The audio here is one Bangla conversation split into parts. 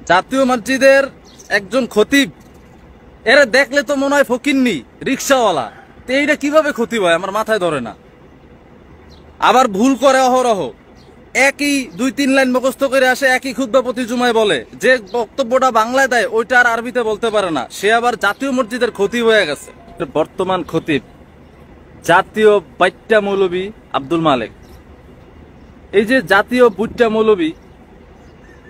জাতীয় মসজিদের একজন খতিব, এরা দেখলে তো মনে হয় ফকিন্নি রিক্সাওয়ালা। তো এইটা কিভাবে খতিব হয় আমার মাথায় ধরে না। আবার ভুল করে অহরহ, একই 2-3 লাইন মুখস্থ করে আসে, একই খুতবা প্রতি জুমায় বলে। যে বক্তব্যটা বাংলায় দেয় ওইটা আর আরবিতে বলতে পারে না, সে আবার জাতীয় মসজিদের খতিব হয়ে গেছে। বর্তমান খতিব জাতীয় বাইট্টা মৌলবী আব্দুল মালেক। এই যে জাতীয় বুট্টা মৌলবী,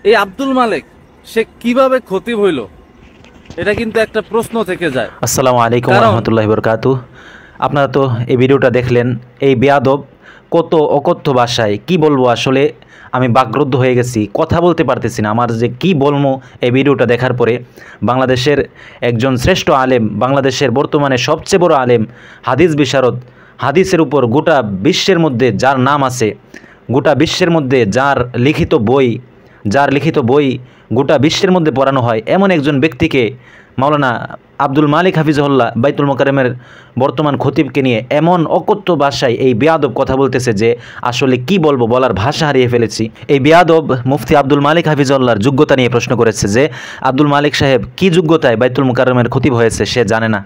এই আব্দুল মালেক সে কিভাবে খতিব হইল, এটা কিন্তু একটা প্রশ্ন থেকে যায়। আসসালামু আলাইকুম রহমতুল্লাহি বরকাতুহ। আপনারা তো এই ভিডিওটা দেখলেন। এই বেয়াদব কত অকথ্য ভাষায় কি বলবো, আসলে আমি বাকরুদ্ধ হয়ে গেছি, কথা বলতে পারতেছি না। আমার যে কি বলবো এই ভিডিওটা দেখার পরে। বাংলাদেশের একজন শ্রেষ্ঠ আলেম, বাংলাদেশের বর্তমানে সবচেয়ে বড় আলেম, হাদিস বিশারদ, হাদিসের উপর গোটা বিশ্বের মধ্যে যার নাম আছে, গোটা বিশ্বের মধ্যে যার লিখিত বই গোটা বিশ্বের মধ্যে পড়ানো হয়, এমন একজন ব্যক্তিকে মাওলানা আব্দুল মালিক হাফিজহুল্লাহ বাইতুল মোকাররমের বর্তমান খতিবকে নিয়ে এমন অকথ্য ভাষায় এই বেয়াদব কথা বলতেছে যে আসলে কি বলবো, বলার ভাষা হারিয়ে ফেলেছি। এই বেয়াদব মুফতি আব্দুল মালিক হাফিজহুল্লাহর যোগ্যতা নিয়ে প্রশ্ন করেছে যে আব্দুল মালিক সাহেব কি যোগ্যতায় বাইতুল মোকাররমের খতিব হয়েছে, সে জানে না।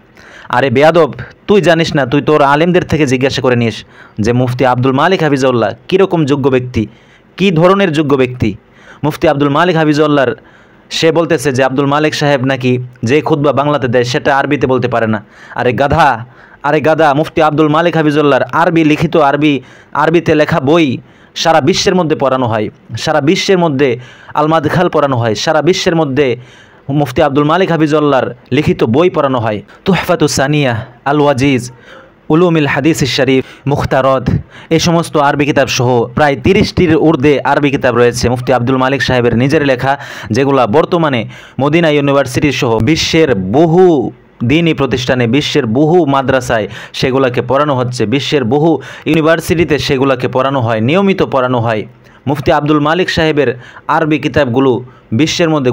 আরে বেয়াদব, তুই জানিস না? তুই তোর আলেমদের থেকে জিজ্ঞাসা করে নিস যে মুফতি আব্দুল মালিক হাফিজহুল্লাহ কীরকম যোগ্য ব্যক্তি, কী ধরনের যোগ্য ব্যক্তি। মুফতি আব্দুল মালিক হাফিজহুল্লাহর সে বলতেছে যে আব্দুল মালিক সাহেব নাকি যে খুতবা বাংলাতে দেয় সেটা আরবিতে বলতে পারে না। আরে গাধা, মুফতি আব্দুল মালিক হাফিজহুল্লাহর লিখিত আরবিতে লেখা বই সারা বিশ্বের মধ্যে পড়ানো হয়, সারা বিশ্বের মধ্যে আল মাদখাল পড়ানো হয়, সারা বিশ্বের মধ্যে মুফতি আব্দুল মালিক হাফিজহুল্লাহর লিখিত বই পড়ানো হয়। তুহফাতুস সানিয়া, আল ওয়াজিজ, উলুমিল হাদিস শরীফ, মুখতারদ, এই সমস্ত আরবি কিতাব সহ প্রায় 30টির ঊর্ধ্বে আরবি কিতাব রয়েছে মুফতি আব্দুল মালিক সাহেবের নিজের লেখা, যেগুলা বর্তমানে মদিনা ইউনিভার্সিটি সহ বিশ্বের বহু দিনী প্রতিষ্ঠানে, বিশ্বের বহু মাদ্রাসায় সেগুলোকে পড়ানো হচ্ছে, বিশ্বের বহু ইউনিভার্সিটিতে সেগুলোকে পড়ানো হয়, নিয়মিত পড়ানো হয়। মুফতি আব্দুল মালিক সাহেবের আরবি কিতাবগুলো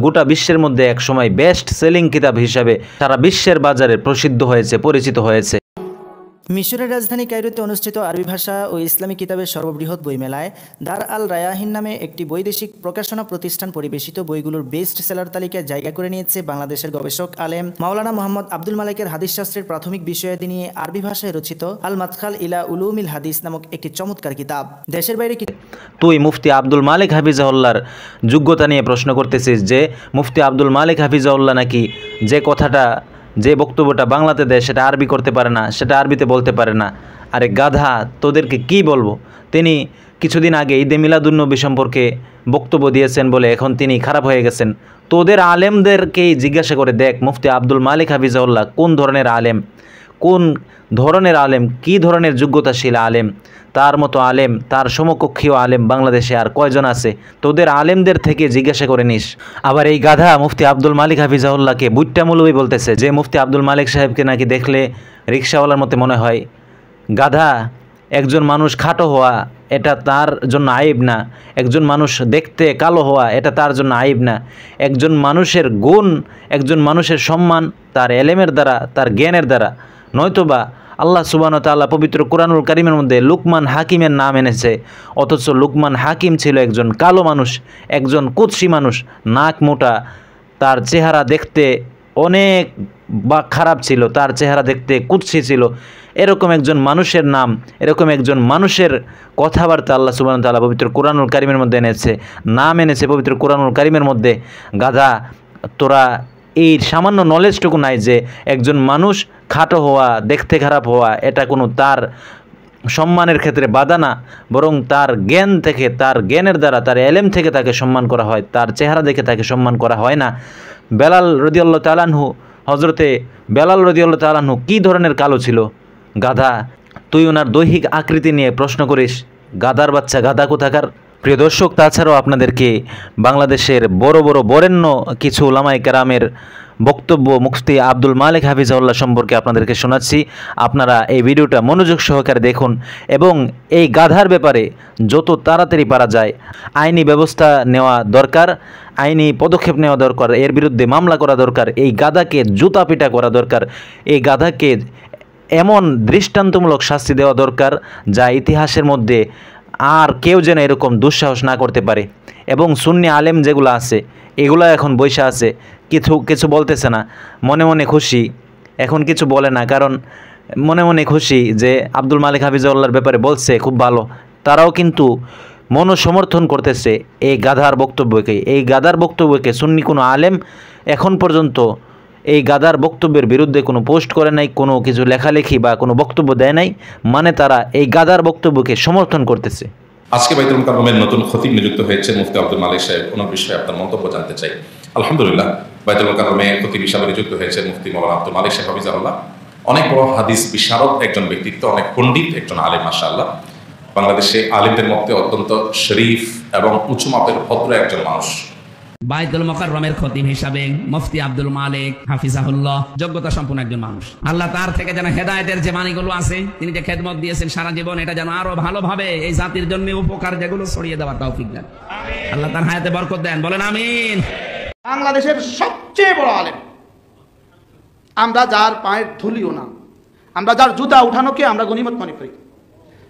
গোটা বিশ্বের মধ্যে এক সময় বেস্ট সেলিং কিতাব হিসাবে সারা বিশ্বের বাজারে প্রসিদ্ধ হয়েছে, পরিচিত হয়েছে। মিশরের রাজধানী কায়রোতে অনুষ্ঠিত আরবি ভাষা ও ইসলামী কিতাবের সর্ববৃহৎ বইমেলায় দার আল রায়াহিন নামে একটি বৈদেশিক প্রকাশনা প্রতিষ্ঠান পরিবেশিত বইগুলোর বেস্ট সেলার তালিকায় জায়গা করে নিয়েছে বাংলাদেশের গবেষক আলেম মাওলানা মোহাম্মদ আব্দুল মালেকের হাদিস শাস্ত্রের প্রাথমিক বিষয়াদি নিয়ে আরবি ভাষায় রচিত আল মাদখাল ইলা উলুমিল হাদিস নামক একটি চমৎকার কিতাব। দেশের বাইরে তুই মুফতি আব্দুল মালিক হাফিজহুল্লাহর যোগ্যতা নিয়ে প্রশ্ন করতেছিস যে মুফতি আব্দুল মালিক হাফিজহুল্লাহ নাকি যে বক্তব্যটা বাংলাতে দেয় সেটা আরবি করতে পারে না, সেটা আরবিতে বলতে পারে না। আরে গাধা, তোদেরকে কি বলবো। তিনি কিছুদিন আগে ঈদে মিলাদুন্নবী সম্পর্কে বক্তব্য দিয়েছেন বলে এখন তিনি খারাপ হয়ে গেছেন। তোদের আলেমদেরকেই জিজ্ঞাসা করে দেখ মুফতি আব্দুল মালিক হাফিজহুল্লাহ কোন ধরনের আলেম, কি ধরনের যোগ্যতাশীল আলেম। তার মতো আলেম, তার সমকক্ষীয় আলেম বাংলাদেশে আর কয়জন আছে? তোদের আলেমদের থেকে জিজ্ঞাসা করে নিস। আবার এই গাধা মুফতি আব্দুল মালিক হাফিজহুল্লাহকে বুট্টা মৌলবী বলতেছে যে মুফতি আব্দুল মালিক সাহেবকে নাকি দেখলে রিক্সাওয়ালার মতো মনে হয়। গাধা, একজন মানুষ খাটো হওয়া এটা তার জন্য আইব না, একজন মানুষ দেখতে কালো হওয়া এটা তার জন্য আইব না। একজন মানুষের গুণ, একজন মানুষের সম্মান তার এলেমের দ্বারা, তার জ্ঞানের দ্বারা। নয়তোবা আল্লাহ সুবহানাহু ওয়া তাআলা পবিত্র কুরআনুল কারীমের মধ্যে লুকমান হাকিমের নাম এনেছে, অথচ লুকমান হাকিম ছিল একজন কালো মানুষ, একজন কুৎসি মানুষ, নাক মোটা, তার চেহারা দেখতে অনেক খারাপ ছিল, তার চেহারা দেখতে কুৎসি ছিল। এরকম একজন মানুষের নাম, এরকম একজন মানুষের কথাবার্তা আল্লাহ সুবহানাহু ওয়া তাআলা পবিত্র কুরআনুল কারীমের মধ্যে নাম এনেছে পবিত্র কুরআনুল কারীমের মধ্যে। গাধা, তোরা এই সামান্য নলেজটুকু নাই যে একজন মানুষ খাটো হওয়া, দেখতে খারাপ হওয়া এটা কোনো তার সম্মানের ক্ষেত্রে বাধা না, বরং তার জ্ঞান থেকে, তার জ্ঞানের দ্বারা, তার এলেম থেকে তাকে সম্মান করা হয়, তার চেহারা দেখে তাকে সম্মান করা হয় না। বেলাল রাদিয়াল্লাহু তাআলা আনহু, হযরতে বেলাল রাদিয়াল্লাহু তাআলা আনহু কী ধরনের কালো ছিল? গাধা, তুই ওনার দৈহিক আকৃতি নিয়ে প্রশ্ন করিস? গাধার বাচ্চা, গাধা কোথাকার। প্রিয় দর্শক, তাছাড়াও আপনাদেরকে বাংলাদেশের বরেণ্য কিছু উলামায়ে কেরামের বক্তব্য মুফতি আব্দুল মালিক হাফিজহুল্লাহ সম্পর্কে আপনাদেরকে শোনাচ্ছি। আপনারা এই ভিডিওটা মনোযোগ সহকারে দেখুন এবং এই গাধার ব্যাপারে যত তাড়াতাড়ি পারা যায় আইনি ব্যবস্থা নেওয়া দরকার, আইনি পদক্ষেপ নেওয়া দরকার, এর বিরুদ্ধে মামলা করা দরকার, এই গাধাকে জুতা পিটা করা দরকার, এই গাধাকে এমন দৃষ্টান্তমূলক শাস্তি দেওয়া দরকার যা ইতিহাসের মধ্যে আর কেউ যেন এরকম দুঃসাহস না করতে পারে। এবং সুন্নি আলেম যেগুলো আছে, এগুলা এখন বৈশা আছে, কিছু বলতেছে না, মনে মনে খুশি। এখন কিছু বলে না, কারণ মনে মনে খুশি যে আব্দুল মালিক হাফিজাহুল্লাহর ব্যাপারে বলছে খুব ভালো। তারাও কিন্তু মনোসমর্থন করতেছে এই গাধার বক্তব্যকে। এই গাধার বক্তব্যকে সুন্নি কোনো আলেম এখন পর্যন্ত এই গাধার বক্তব্যের বিরুদ্ধে কোনো পোস্ট করে নাই, কোনো কিছু লেখালেখি বা কোনো বক্তব্য দেয় নাই, মানে তারা এই গাধার বক্তব্যকে সমর্থন করতেছে। আজকে বাইতুল মুকাররমের নতুন খতিব নিযুক্ত হয়েছে মুফতি আব্দুল মালিক সাহেব, ওনার বিষয়ে আপনার মন্তব্য জানতে চাই। আলহামদুলিল্লাহ, বাইতুল মুকাররমে খতিব হিসাবে নিযুক্ত হয়েছে মুফতি মাওলানা আব্দুল মালিক সাহেব হাফিজাহুল্লাহ। অনেক বড় হাদিস বিশারদ একজন ব্যক্তিত্ব, অনেক পণ্ডিত একজন আলেম মাশাআল্লাহ। বাংলাদেশে আলেমদের মধ্যে অত্যন্ত শরীফ এবং উঁচু মাপের ভদ্র একজন মানুষ। বাইতুল মুকাররমের খতিব হিসাবে মুফতি আব্দুল মালিক হাফিজাহুল্লাহ যোগ্যতা সম্পন্ন একজন মানুষ। আল্লাহ তার থেকে যেন হেদায়েতের যে বাণীগুলো আছে, তিনি যে খেদমত দিয়েছেন সারা জীবন, এটা যেন আরো ভালোভাবে এই জাতির জন্য উপকার যেগুলো ছড়িয়ে দেওয়ার তৌফিক দেন। আল্লাহ তার হায়াতে বরকত দেন, বলেন আমিন। বাংলাদেশের সবচেয়ে বড় আলেম, আমরা যার পায়ের ধুলিও না, আমরা যার জুতা উঠানোকে আমরা গনিমত মনে করি,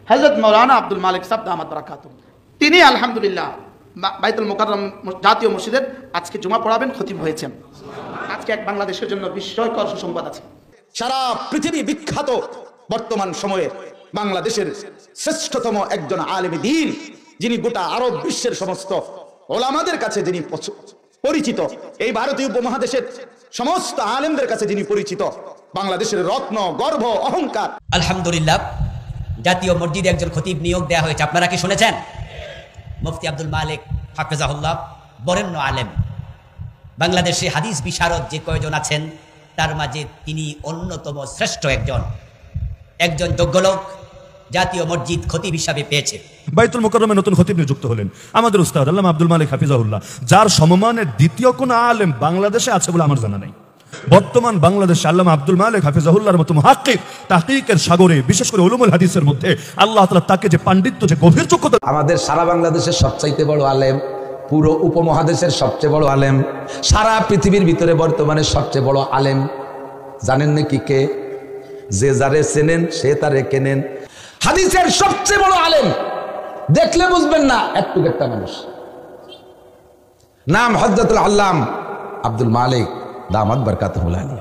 হযরত মাওলানা আব্দুল মালিক সাহেব দামাত বারাকাতুহু। তিনি আলহামদুলিল্লাহ বাইতুল মুকাররম জাতীয় মসজিদের আজকে জুমা পড়াবেন, খতিব হয়েছেন। আজকে এক বাংলাদেশের জন্য বিস্ময়কর সুসংবাদ আছে। সারা পৃথিবী বিখ্যাত বর্তমান সময়ে বাংলাদেশের শ্রেষ্ঠতম একজন আলেমে দ্বীন, যিনি গোটা আরব বিশ্বের সমস্ত ওলামাদের কাছে যিনি পরিচিত, এই ভারতীয় উপমহাদেশের সমস্ত আলেমদের কাছে যিনি পরিচিত, বাংলাদেশের রত্ন, গর্ব, অহংকার। আলহামদুলিল্লাহ, জাতীয় মসজিদে একজন খতিব নিয়োগ দেওয়া হয়েছে। আপনারা কি শুনেছেন? মুফতি আব্দুল মালিক হাফিজাহুল্লাহ বরেণ্য আলেম। বাংলাদেশে হাদিস বিশারদ যে কয়জন আছেন তার মাঝে তিনি অন্যতম শ্রেষ্ঠ একজন যোগ্য লোক, জাতীয় মসজিদ খতিব হিসাবে পেয়েছে। বাইতুল মুকাররমে নতুন খতিব নিযুক্ত হলেন আমাদের উস্তাদ আল্লামা আব্দুল মালিক হাফিজাহুল্লাহ, যার সমমানের দ্বিতীয় কোন আলেম বাংলাদেশে আছে বলে আমার জানা নাই। বর্তমান বাংলাদেশে আল্লামা আব্দুল মালিক হাফিজাহুল্লাহর মতো মুহাক্কিক, তাহকিকের সাগরে, বিশেষ করে উলুমুল হাদিসের মধ্যে আল্লাহ তাআলা তাকে যে পাণ্ডিত্য, যে গভীর যোগ্যতা। আমাদের সারা বাংলাদেশের সবচাইতে বড় আলেম, পুরো উপমহাদেশের সবচেয়ে বড় আলেম, সারা পৃথিবীর ভিতরে বর্তমানে সবচেয়ে বড় আলেম জানেন নাকি কে? যে যারে চেনেন সে তারে কেনেন। হাদিসের সবচেয়ে বড় আলেম, দেখলে বুঝবেন না একটু একটা মানুষ, নাম হযরতুল আল্লাম আব্দুল মালিক দামাত বারকাতুহু আলাইহি।